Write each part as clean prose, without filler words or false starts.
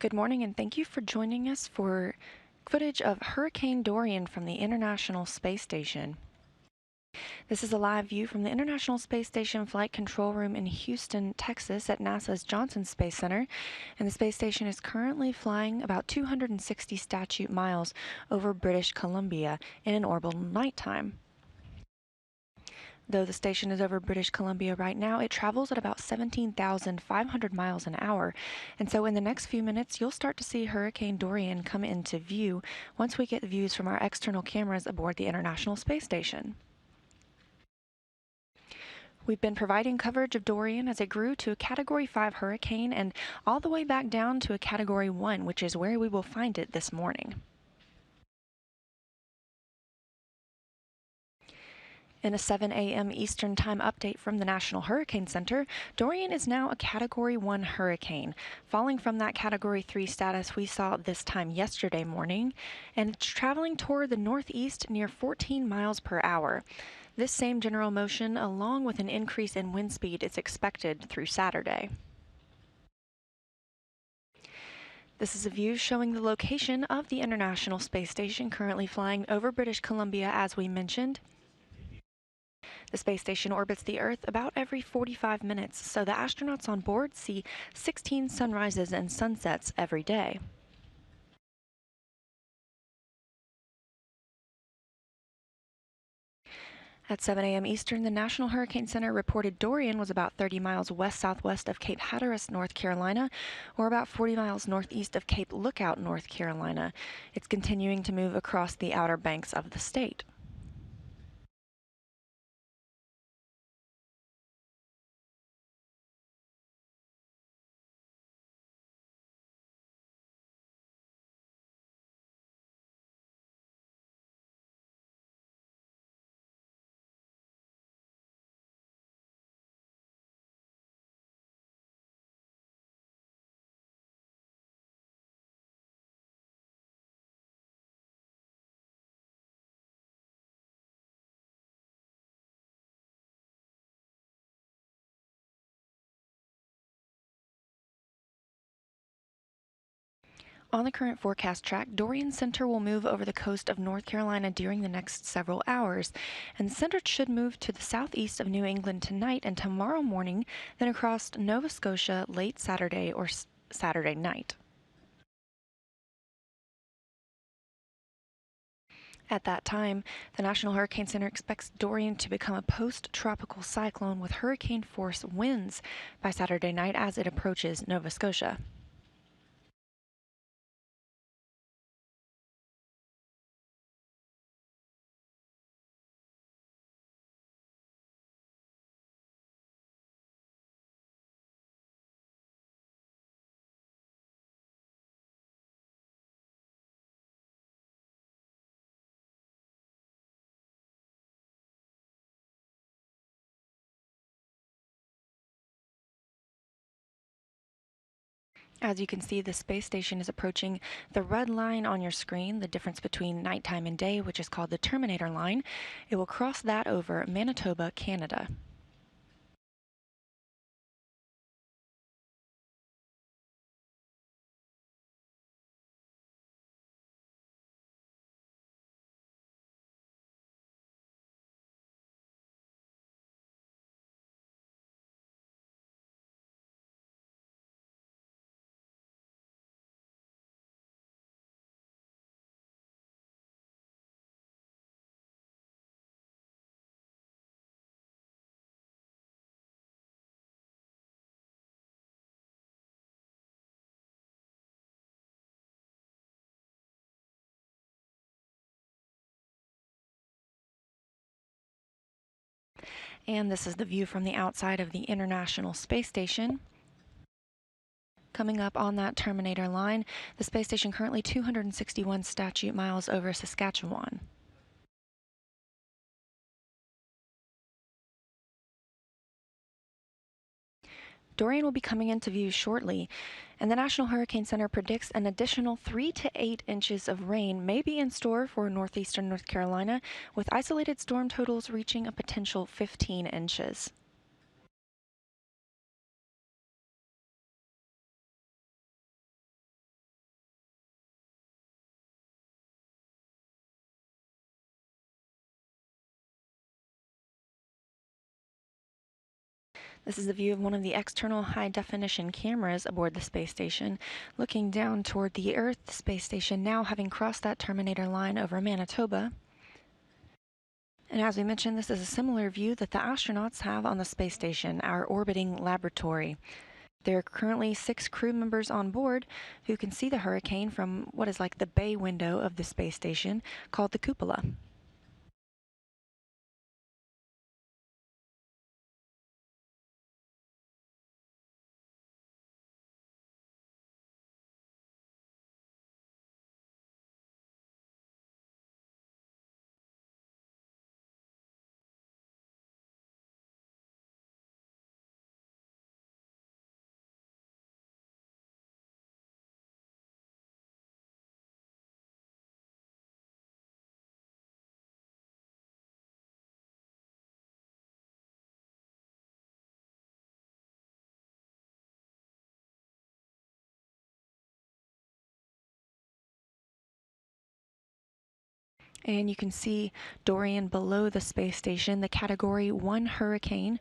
Good morning, and thank you for joining us for footage of Hurricane Dorian from the International Space Station. This is a live view from the International Space Station Flight Control Room in Houston, Texas at NASA's Johnson Space Center, and the space station is currently flying about 260 statute miles over British Columbia in an orbital nighttime. Though the station is over British Columbia right now, it travels at about 17,500 miles an hour, and so in the next few minutes you'll start to see Hurricane Dorian come into view once we get views from our external cameras aboard the International Space Station. We've been providing coverage of Dorian as it grew to a Category 5 hurricane and all the way back down to a Category 1, which is where we will find it this morning. In a 7 a.m. Eastern Time update from the National Hurricane Center, Dorian is now a Category 1 hurricane, falling from that Category 3 status we saw this time yesterday morning, and it's traveling toward the northeast near 14 miles per hour. This same general motion, along with an increase in wind speed, is expected through Saturday. This is a view showing the location of the International Space Station currently flying over British Columbia, as we mentioned. The space station orbits the Earth about every 45 minutes, so the astronauts on board see 16 sunrises and sunsets every day. At 7 a.m. Eastern, the National Hurricane Center reported Dorian was about 30 miles west-southwest of Cape Hatteras, North Carolina, or about 40 miles northeast of Cape Lookout, North Carolina. It's continuing to move across the outer banks of the state. On the current forecast track, Dorian's center will move over the coast of North Carolina during the next several hours, and the center should move to the southeast of New England tonight and tomorrow morning, then across Nova Scotia late Saturday or Saturday night. At that time, the National Hurricane Center expects Dorian to become a post-tropical cyclone with hurricane-force winds by Saturday night as it approaches Nova Scotia. As you can see, the space station is approaching the red line on your screen, the difference between nighttime and day, which is called the Terminator line. It will cross that over Manitoba, Canada. And this is the view from the outside of the International Space Station. Coming up on that Terminator line, the space station currently 261 statute miles over Saskatchewan. Dorian will be coming into view shortly, and the National Hurricane Center predicts an additional 3 to 8 inches of rain may be in store for northeastern North Carolina, with isolated storm totals reaching a potential 15 inches. This is the view of one of the external high-definition cameras aboard the space station, looking down toward the Earth. The space station now having crossed that terminator line over Manitoba. And as we mentioned, this is a similar view that the astronauts have on the space station, our orbiting laboratory. There are currently 6 crew members on board who can see the hurricane from what is like the bay window of the space station, called the cupola. And you can see Dorian below the space station, the Category 1 hurricane.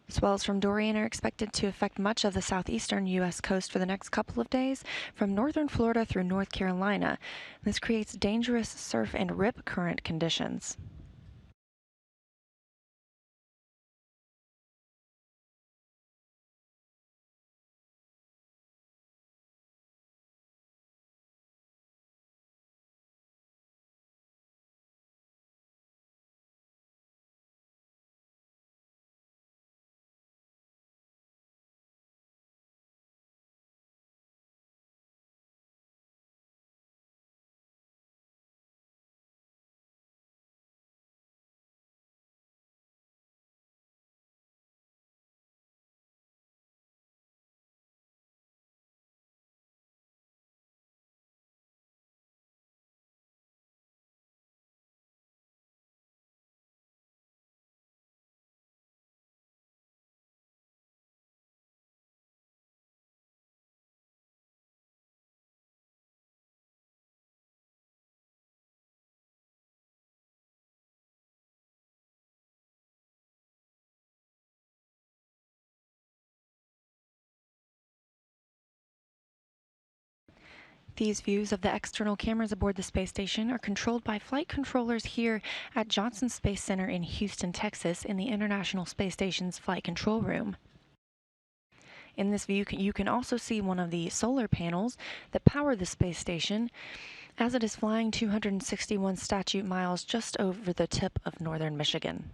Swells from Dorian are expected to affect much of the southeastern U.S. coast for the next couple of days, from northern Florida through North Carolina. This creates dangerous surf and rip current conditions. These views of the external cameras aboard the space station are controlled by flight controllers here at Johnson Space Center in Houston, Texas, in the International Space Station's flight control room. In this view, you can also see one of the solar panels that power the space station as it is flying 261 statute miles just over the tip of northern Michigan.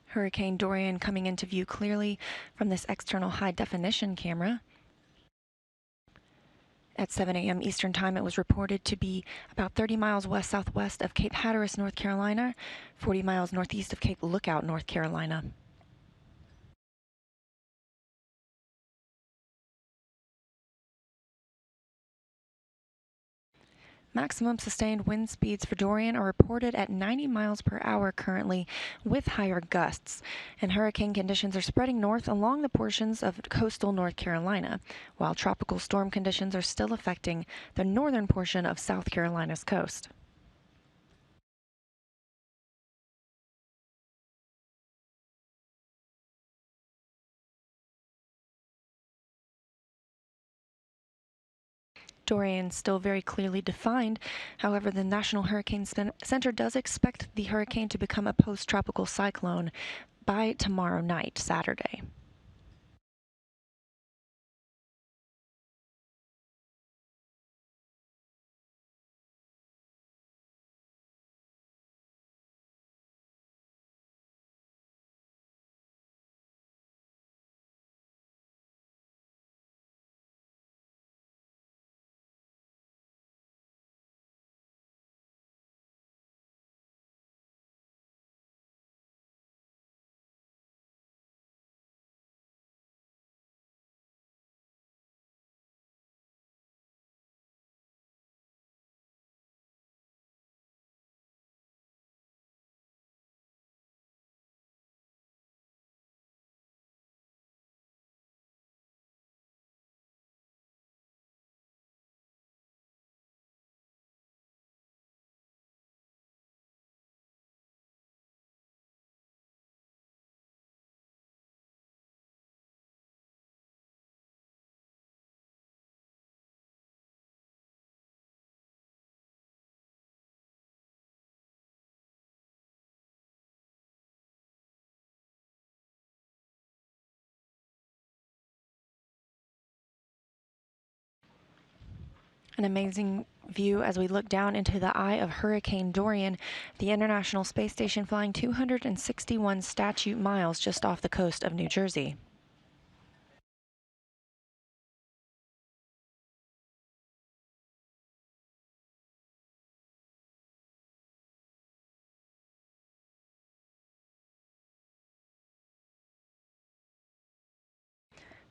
Hurricane Dorian coming into view clearly from this external high-definition camera. At 7 a.m. Eastern Time, it was reported to be about 30 miles west-southwest of Cape Hatteras, North Carolina, 40 miles northeast of Cape Lookout, North Carolina. Maximum sustained wind speeds for Dorian are reported at 90 miles per hour currently, with higher gusts, and hurricane conditions are spreading north along the portions of coastal North Carolina, while tropical storm conditions are still affecting the northern portion of South Carolina's coast. Dorian still very clearly defined. However, the National Hurricane Center does expect the hurricane to become a post-tropical cyclone by tomorrow night, Saturday. An amazing view as we look down into the eye of Hurricane Dorian, the International Space Station flying 261 statute miles just off the coast of New Jersey.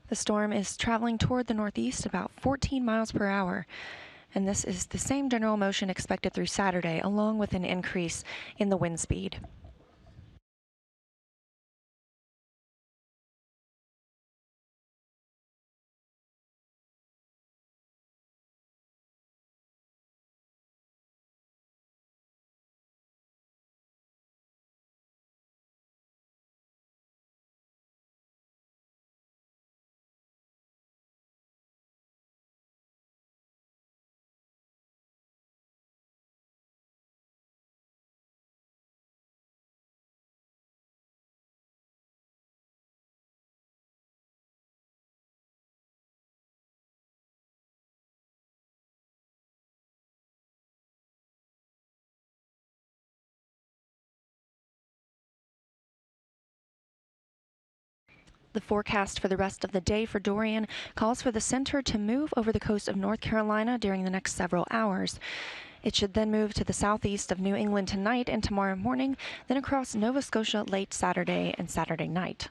The storm is traveling toward the northeast about 14 miles per hour, and this is the same general motion expected through Saturday, along with an increase in the wind speed. The forecast for the rest of the day for Dorian calls for the center to move over the coast of North Carolina during the next several hours. It should then move to the southeast of New England tonight and tomorrow morning, then across Nova Scotia late Saturday and Saturday night.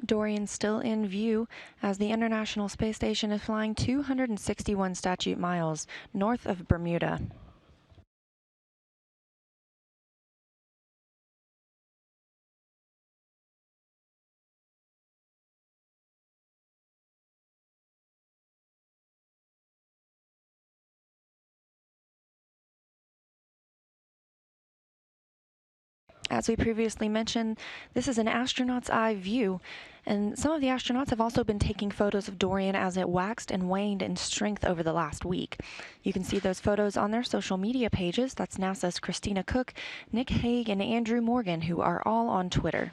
Dorian still in view as the International Space Station is flying 261 statute miles north of Bermuda. As we previously mentioned, this is an astronaut's eye view, and some of the astronauts have also been taking photos of Dorian as it waxed and waned in strength over the last week. You can see those photos on their social media pages. That's NASA's Christina Cook, Nick Hague, and Andrew Morgan, who are all on Twitter.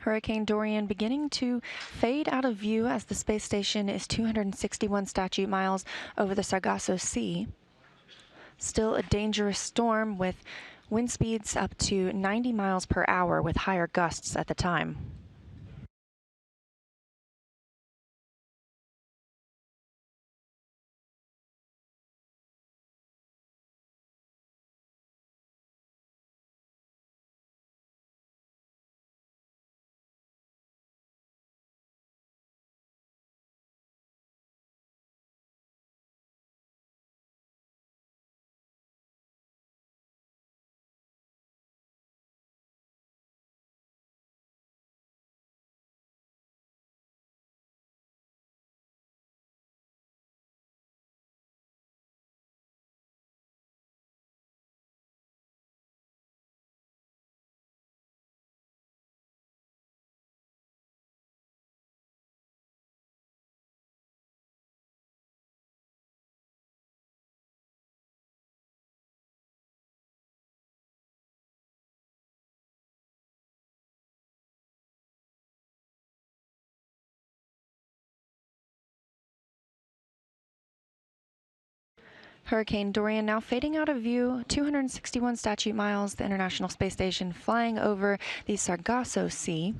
Hurricane Dorian beginning to fade out of view as the space station is 261 statute miles over the Sargasso Sea. Still a dangerous storm with wind speeds up to 90 miles per hour with higher gusts at the time. Hurricane Dorian now fading out of view, 261 statute miles, the International Space Station flying over the Sargasso Sea.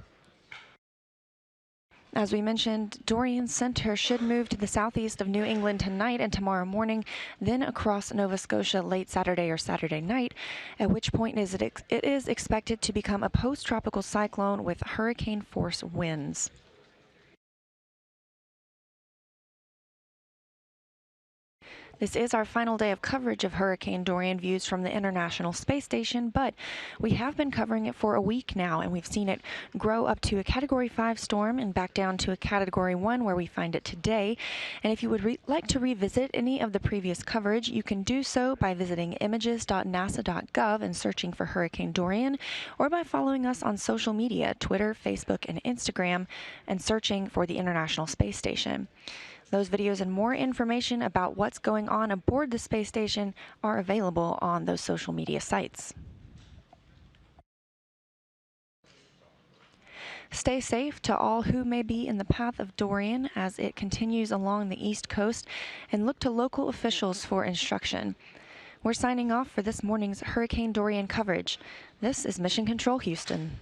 As we mentioned, Dorian's center should move to the southeast of New England tonight and tomorrow morning, then across Nova Scotia late Saturday or Saturday night, at which point it is expected to become a post-tropical cyclone with hurricane-force winds. This is our final day of coverage of Hurricane Dorian views from the International Space Station, but we have been covering it for a week now, and we've seen it grow up to a Category 5 storm and back down to a Category 1 where we find it today. And if you would like to revisit any of the previous coverage, you can do so by visiting images.nasa.gov and searching for Hurricane Dorian, or by following us on social media, Twitter, Facebook, and Instagram, and searching for the International Space Station. Those videos and more information about what's going on aboard the space station are available on those social media sites. Stay safe to all who may be in the path of Dorian as it continues along the east coast, and look to local officials for instruction. We're signing off for this morning's Hurricane Dorian coverage. This is Mission Control Houston.